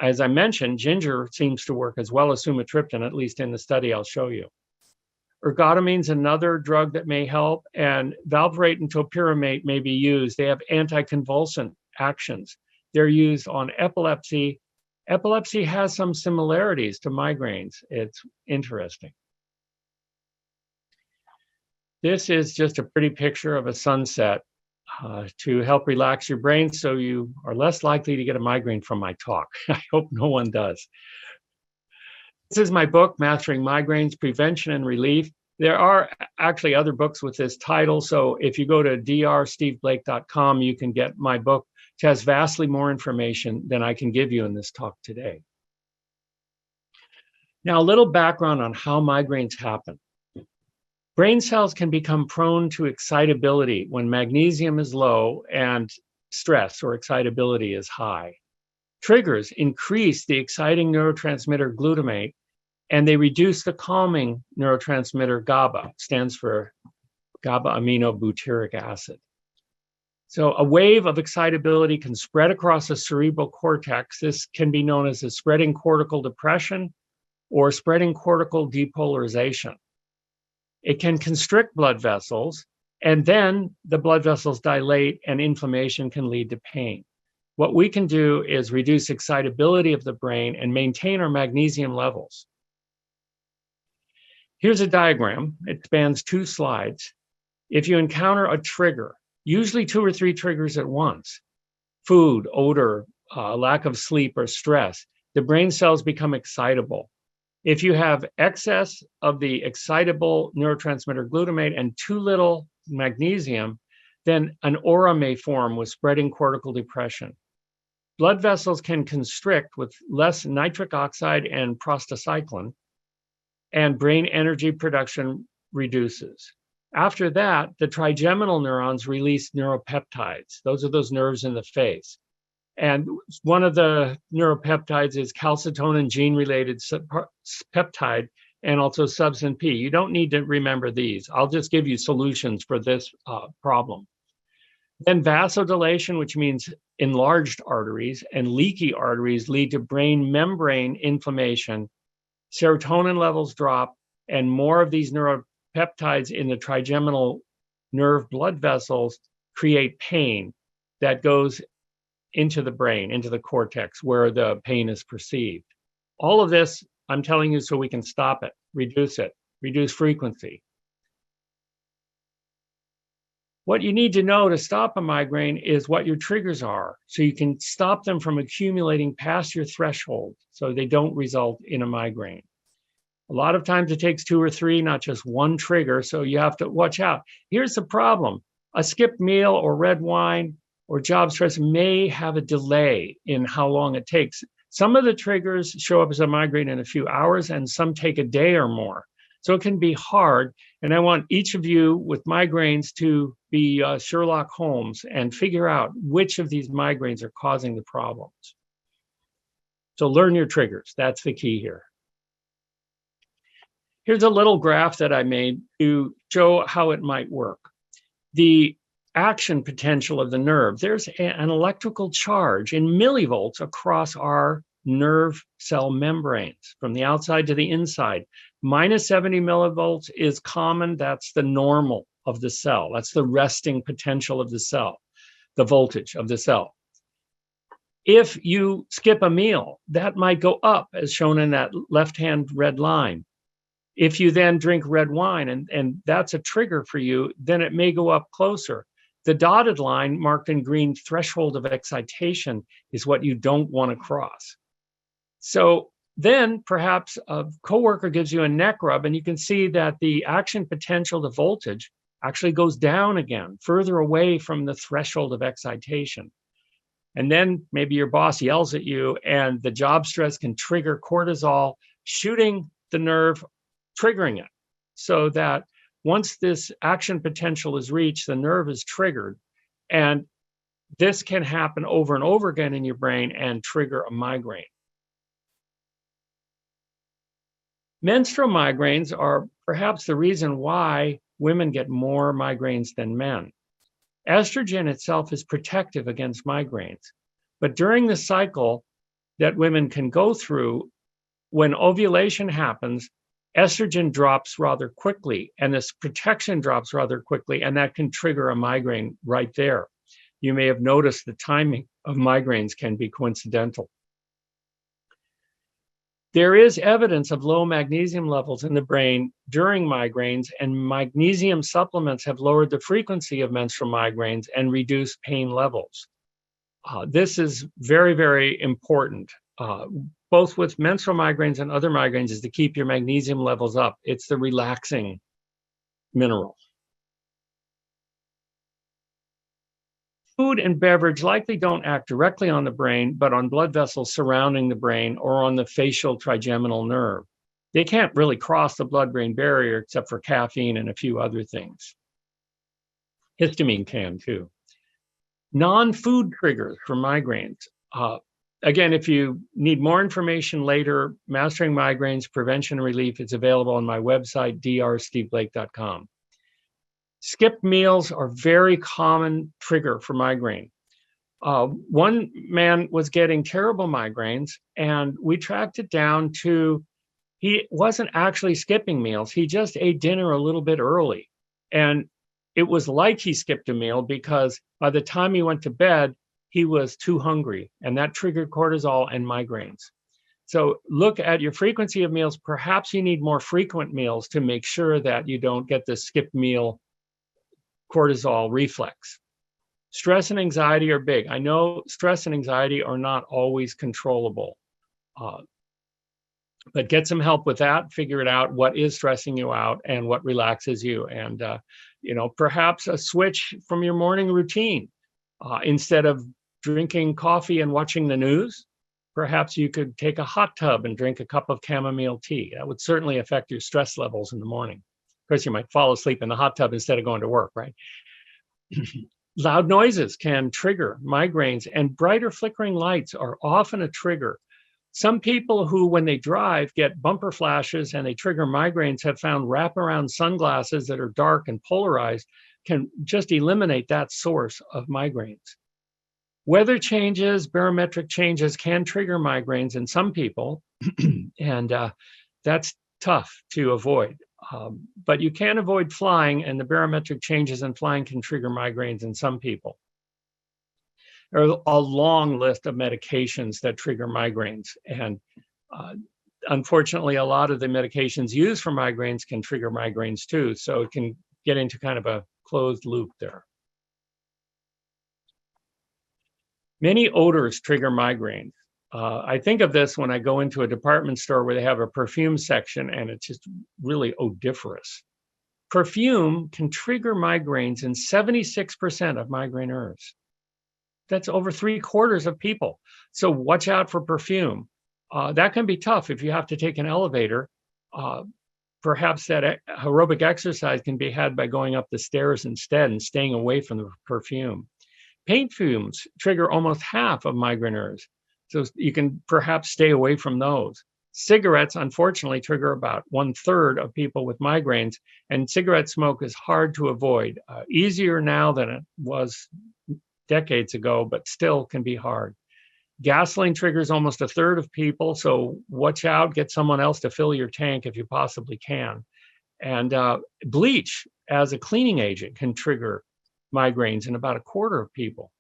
As I mentioned, ginger seems to work as well as sumatriptan, at least in the study I'll show you. Ergotamine is another drug that may help, and valproate and topiramate may be used. They have anticonvulsant actions. They're used on epilepsy. Epilepsy has some similarities to migraines. It's interesting. This is just a pretty picture of a sunset to help relax your brain so you are less likely to get a migraine from my talk. I hope no one does. This is my book, Mastering Migraines, Prevention and Relief. There are actually other books with this title. So if you go to drsteveblake.com, you can get my book, which has vastly more information than I can give you in this talk today. Now, a little background on how migraines happen. Brain cells can become prone to excitability when magnesium is low and stress or excitability is high. Triggers increase the exciting neurotransmitter glutamate, and they reduce the calming neurotransmitter GABA, stands for GABA aminobutyric acid. So a wave of excitability can spread across the cerebral cortex. This can be known as a spreading cortical depression or spreading cortical depolarization. It can constrict blood vessels, and then the blood vessels dilate and inflammation can lead to pain. What we can do is reduce excitability of the brain and maintain our magnesium levels. Here's a diagram. It spans 2 slides. If you encounter a trigger, usually 2 or 3 triggers at once, food, odor, lack of sleep, or stress, the brain cells become excitable. If you have excess of the excitable neurotransmitter glutamate and too little magnesium, then an aura may form with spreading cortical depression. Blood vessels can constrict with less nitric oxide and prostacyclin, and brain energy production reduces. After that, the trigeminal neurons release neuropeptides. Those are those nerves in the face. And one of the neuropeptides is calcitonin gene-related peptide and also substance P. You don't need to remember these. I'll just give you solutions for this problem. Then vasodilation, which means enlarged arteries, and leaky arteries lead to brain membrane inflammation. Serotonin levels drop, and more of these neuropeptides in the trigeminal nerve blood vessels create pain that goes into the brain, into the cortex, where the pain is perceived. All of this, I'm telling you so we can stop it, reduce frequency. What you need to know to stop a migraine is what your triggers are, so you can stop them from accumulating past your threshold so they don't result in a migraine. A lot of times it takes 2 or 3, not just one trigger, so you have to watch out. Here's the problem. A skipped meal or red wine or job stress may have a delay in how long it takes. Some of the triggers show up as a migraine in a few hours, and some take a day or more. So it can be hard, and I want each of you with migraines to be Sherlock Holmes and figure out which of these migraines are causing the problems. So learn your triggers. That's the key here. Here's a little graph that I made to show how it might work. The action potential of the nerve, there's an electrical charge in millivolts across our nerve cell membranes from the outside to the inside. Minus 70 millivolts is common. That's the normal of the cell. That's the resting potential of the cell, the voltage of the cell. If you skip a meal, that might go up, as shown in that left-hand red line. If you then drink red wine, and that's a trigger for you, then it may go up closer. The dotted line marked in green, threshold of excitation, is what you don't want to cross. So then perhaps a coworker gives you a neck rub, and you can see that the action potential, the voltage, actually goes down again, further away from the threshold of excitation. And then maybe your boss yells at you, and the job stress can trigger cortisol, shooting the nerve, triggering it, so that once this action potential is reached, the nerve is triggered. And this can happen over and over again in your brain and trigger a migraine. Menstrual migraines are perhaps the reason why women get more migraines than men. Estrogen itself is protective against migraines, but during the cycle, that women can go through. When ovulation happens, estrogen drops rather quickly, and this protection drops rather quickly, and that can trigger a migraine right there. You may have noticed the timing of migraines can be coincidental. There is evidence of low magnesium levels in the brain during migraines, and magnesium supplements have lowered the frequency of menstrual migraines and reduced pain levels. This is very, very important, both with menstrual migraines and other migraines, is to keep your magnesium levels up. It's the relaxing mineral. Food and beverage likely don't act directly on the brain, but on blood vessels surrounding the brain or on the facial trigeminal nerve. They can't really cross the blood-brain barrier except for caffeine and a few other things. Histamine can too. Non-food triggers for migraines. Again, if you need more information later, Mastering Migraines Prevention and Relief is available on my website, drsteveblake.com. Skipped meals are a very common trigger for migraine. One man was getting terrible migraines, and we tracked it down to he wasn't actually skipping meals. He just ate dinner a little bit early. And it was like he skipped a meal because by the time he went to bed, he was too hungry, and that triggered cortisol and migraines. So look at your frequency of meals. Perhaps you need more frequent meals to make sure that you don't get the skip meal cortisol reflex. Stress and anxiety are big. I know stress and anxiety are not always controllable, but get some help with that. Figure it out, what is stressing you out and what relaxes you. And, perhaps a switch from your morning routine. Instead of drinking coffee and watching the news, perhaps you could take a hot tub and drink a cup of chamomile tea. That would certainly affect your stress levels in the morning. Of course, you might fall asleep in the hot tub instead of going to work, right? Loud noises can trigger migraines, and brighter flickering lights are often a trigger. Some people who, when they drive, get bumper flashes and they trigger migraines have found wraparound sunglasses that are dark and polarized can just eliminate that source of migraines. Weather changes, barometric changes can trigger migraines in some people, and that's tough to avoid. But you can avoid flying, and the barometric changes in flying can trigger migraines in some people. There are a long list of medications that trigger migraines, and unfortunately, a lot of the medications used for migraines can trigger migraines too, so it can get into kind of a closed loop there. Many odors trigger migraines. I think of this when I go into a department store where they have a perfume section and it's just really odoriferous. Perfume can trigger migraines in 76% of migraineurs. That's over 3/4 of people. So watch out for perfume. That can be tough if you have to take an elevator. Perhaps that aerobic exercise can be had by going up the stairs instead and staying away from the perfume. Paint fumes trigger almost half of migraineurs, so you can perhaps stay away from those. Cigarettes, unfortunately, trigger about 1/3 of people with migraines, and cigarette smoke is hard to avoid. Easier now than it was decades ago, but still can be hard. Gasoline triggers almost 1/3 of people, so watch out, get someone else to fill your tank if you possibly can. And bleach as a cleaning agent can trigger migraines in about 1/4 of people.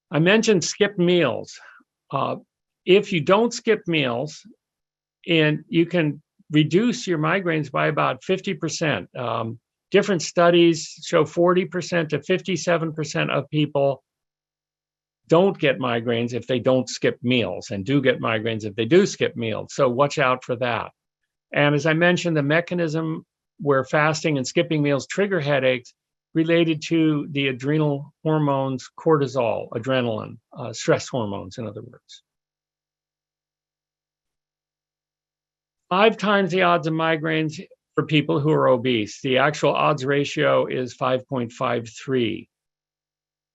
I mentioned skip meals. If you don't skip meals, and you can reduce your migraines by about 50%. Different studies show 40% to 57% of people don't get migraines if they don't skip meals, and do get migraines if they do skip meals. So watch out for that. And as I mentioned, the mechanism where fasting and skipping meals trigger headaches related to the adrenal hormones, cortisol, adrenaline, stress hormones, in other words. 5 times the odds of migraines for people who are obese. The actual odds ratio is 5.53.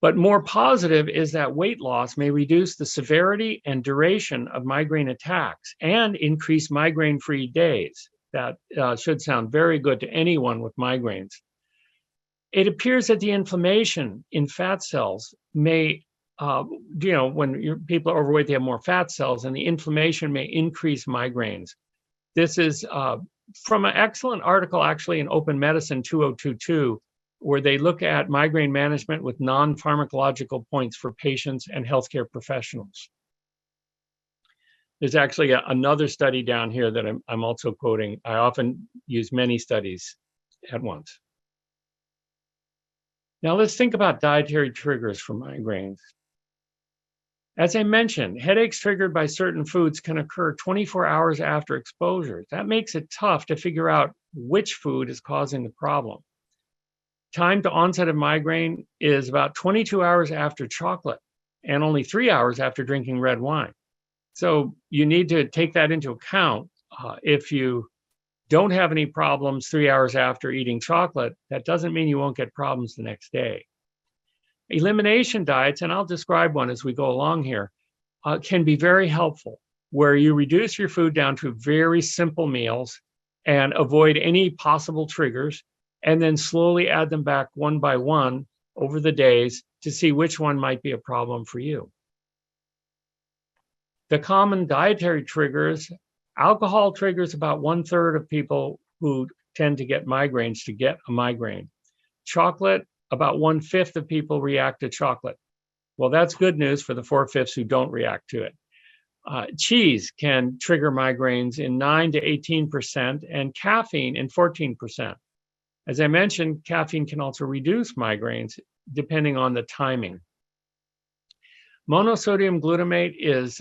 But more positive is that weight loss may reduce the severity and duration of migraine attacks and increase migraine-free days. That should sound very good to anyone with migraines. It appears that the inflammation in fat cells may when people are overweight, they have more fat cells, and the inflammation may increase migraines. This is from an excellent article, actually, in Open Medicine 2022, where they look at migraine management with non-pharmacological points for patients and healthcare professionals. There's actually another study down here that I'm also quoting. I often use many studies at once. Now let's think about dietary triggers for migraines. As I mentioned, headaches triggered by certain foods can occur 24 hours after exposure. That makes it tough to figure out which food is causing the problem. Time to onset of migraine is about 22 hours after chocolate and only 3 hours after drinking red wine. So you need to take that into account. If you don't have any problems 3 hours after eating chocolate, that doesn't mean you won't get problems the next day. Elimination diets, and I'll describe one as we go along here, can be very helpful, where you reduce your food down to very simple meals and avoid any possible triggers, and then slowly add them back one by one over the days to see which one might be a problem for you. The common dietary triggers, alcohol triggers about 1/3 of people who tend to get migraines to get a migraine. Chocolate, about 1/5 of people react to chocolate. Well, that's good news for the 4/5 who don't react to it. Cheese can trigger migraines in 9 to 18% and caffeine in 14%. As I mentioned, caffeine can also reduce migraines depending on the timing. Monosodium glutamate is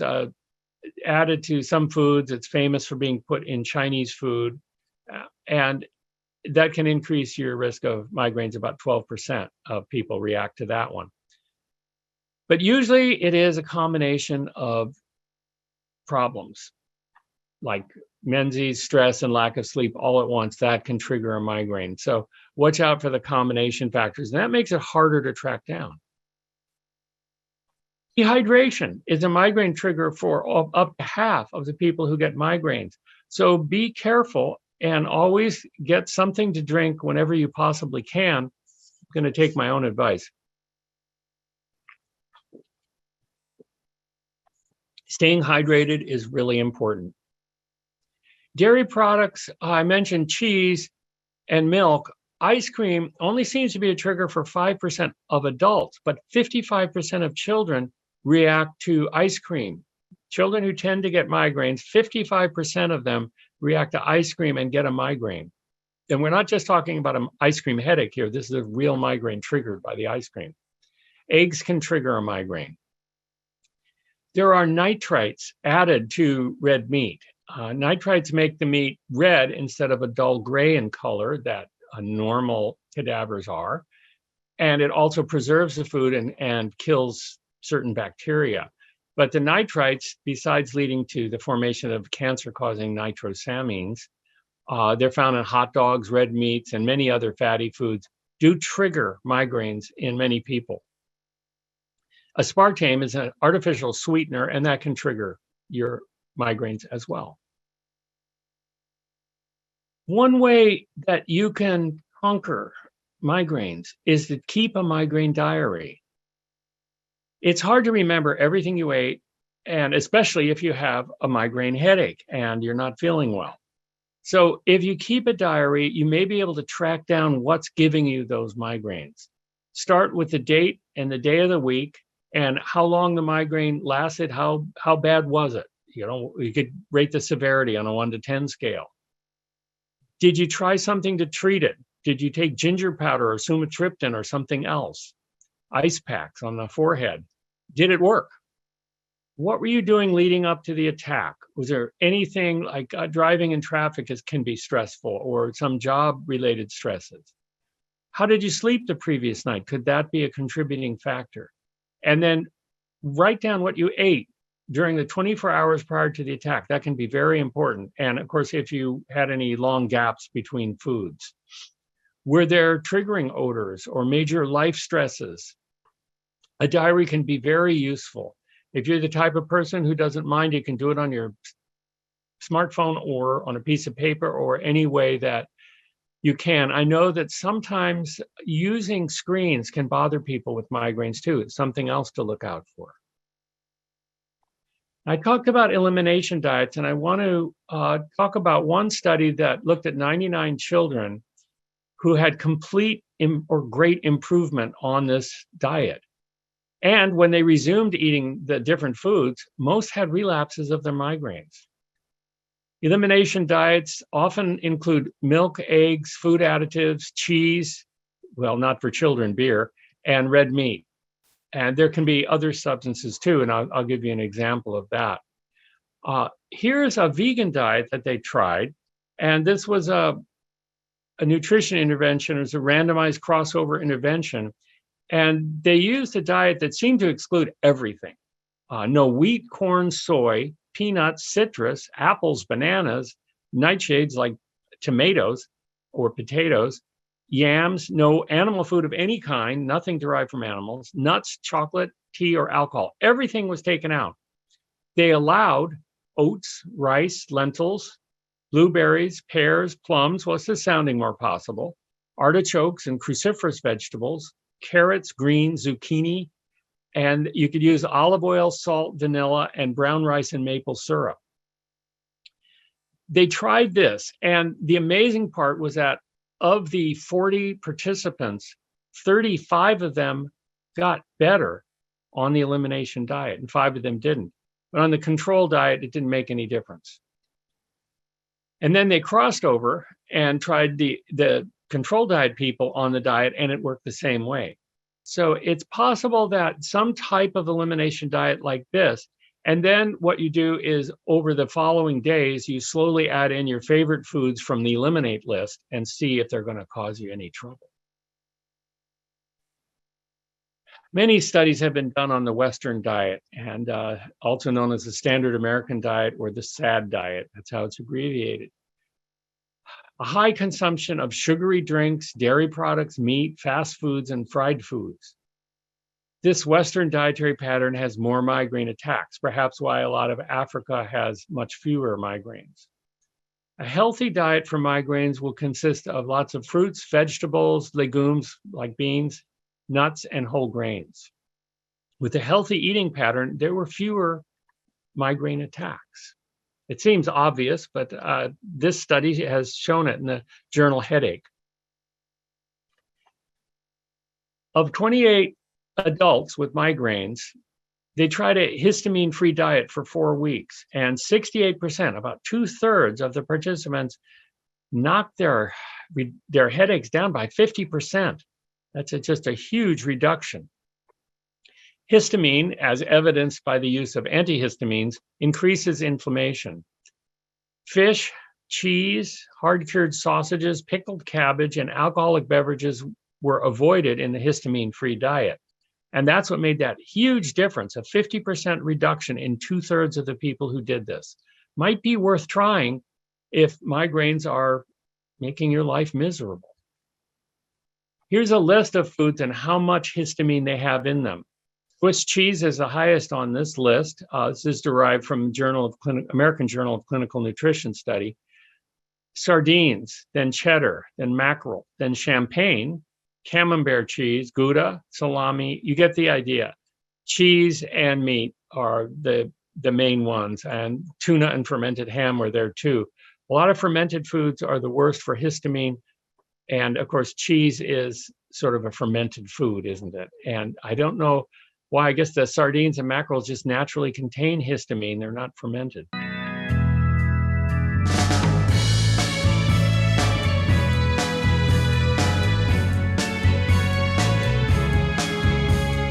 added to some foods. It's famous for being put in Chinese food, and that can increase your risk of migraines. About 12% of people react to that one. But usually it is a combination of problems like menses, stress, and lack of sleep all at once that can trigger a migraine. So watch out for the combination factors. And that makes it harder to track down. Dehydration is a migraine trigger for up to half of the people who get migraines. So be careful and always get something to drink whenever you possibly can. I'm going to take my own advice. Staying hydrated is really important. Dairy products, I mentioned cheese and milk. Ice cream only seems to be a trigger for 5% of adults, but 55% of children react to ice cream. Children who tend to get migraines, 55% of them react to ice cream and get a migraine. And we're not just talking about an ice cream headache here. This is a real migraine triggered by the ice cream. Eggs can trigger a migraine. There are nitrites added to red meat. Nitrites make the meat red instead of a dull gray in color that normal cadavers are. And it also preserves the food and kills certain bacteria. But the nitrites, besides leading to the formation of cancer-causing nitrosamines, they're found in hot dogs, red meats, and many other fatty foods, do trigger migraines in many people. Aspartame is an artificial sweetener, and that can trigger your migraines as well. One way that you can conquer migraines is to keep a migraine diary. It's hard to remember everything you ate, and especially if you have a migraine headache and you're not feeling well. So if you keep a diary, you may be able to track down what's giving you those migraines. Start with the date and the day of the week and how long the migraine lasted, how bad was it? You could rate the severity on a 1 to 10 scale. Did you try something to treat it? Did you take ginger powder or sumatriptan or something else? Ice packs on the forehead. Did it work? What were you doing leading up to the attack? Was there anything like driving in traffic can be stressful, or some job-related stresses? How did you sleep the previous night? Could that be a contributing factor? And then write down what you ate during the 24 hours prior to the attack. That can be very important. And of course, if you had any long gaps between foods. Were there triggering odors or major life stresses? A diary can be very useful. If you're the type of person who doesn't mind, you can do it on your smartphone or on a piece of paper or any way that You can. I know that sometimes using screens can bother people with migraines too. It's something else to look out for. I talked about elimination diets, and I want to talk about one study that looked at 99 children who had complete or great improvement on this diet. And when they resumed eating the different foods, most had relapses of their migraines. Elimination diets often include milk, eggs, food additives, cheese, well, not for children, beer, and red meat. And there can be other substances too, and I'll give you an example of that. Here's a vegan diet that they tried, and this was a nutrition intervention. It was a randomized crossover intervention, and they used a diet that seemed to exclude everything. No wheat, corn, soy, peanuts, citrus, apples, bananas, nightshades like tomatoes or potatoes, yams, no animal food of any kind, nothing derived from animals, nuts, chocolate, tea, or alcohol. Everything was taken out. They allowed oats, rice, lentils, blueberries, pears, plums. What's this sounding more possible? Artichokes and cruciferous vegetables, carrots, greens, zucchini, and you could use olive oil, salt, vanilla, and brown rice and maple syrup. They tried this, and the amazing part was that of the 40 participants, 35 of them got better on the elimination diet, and 5 of them didn't. But on the control diet, it didn't make any difference. And then they crossed over and tried the control diet people on the diet, and it worked the same way. So it's possible that some type of elimination diet like this, and then what you do is over the following days, you slowly add in your favorite foods from the eliminate list and see if they're going to cause you any trouble. Many studies have been done on the Western diet, and also known as the Standard American Diet or the SAD diet. That's how it's abbreviated. A high consumption of sugary drinks, dairy products, meat, fast foods, and fried foods. This Western dietary pattern has more migraine attacks, perhaps why a lot of Africa has much fewer migraines. A healthy diet for migraines will consist of lots of fruits, vegetables, legumes like beans, nuts, and whole grains. With a healthy eating pattern, there were fewer migraine attacks. It seems obvious, but this study has shown it in the journal Headache. Of 28 adults with migraines, they tried a histamine-free diet for 4 weeks, and 68%, about 2/3 of the participants, knocked their headaches down by 50%. That's just a huge reduction. Histamine, as evidenced by the use of antihistamines, increases inflammation. Fish, cheese, hard-cured sausages, pickled cabbage, and alcoholic beverages were avoided in the histamine-free diet. And that's what made that huge difference, a 50% reduction in 2/3 of the people who did this. Might be worth trying if migraines are making your life miserable. Here's a list of foods and how much histamine they have in them. Swiss cheese is the highest on this list. This is derived from American Journal of Clinical Nutrition study. Sardines, then cheddar, then mackerel, then champagne, camembert cheese, Gouda, salami. You get the idea. Cheese and meat are the main ones, and tuna and fermented ham are there too. A lot of fermented foods are the worst for histamine. And of course, cheese is sort of a fermented food, isn't it? And I don't know why. I guess the sardines and mackerels just naturally contain histamine. They're not fermented.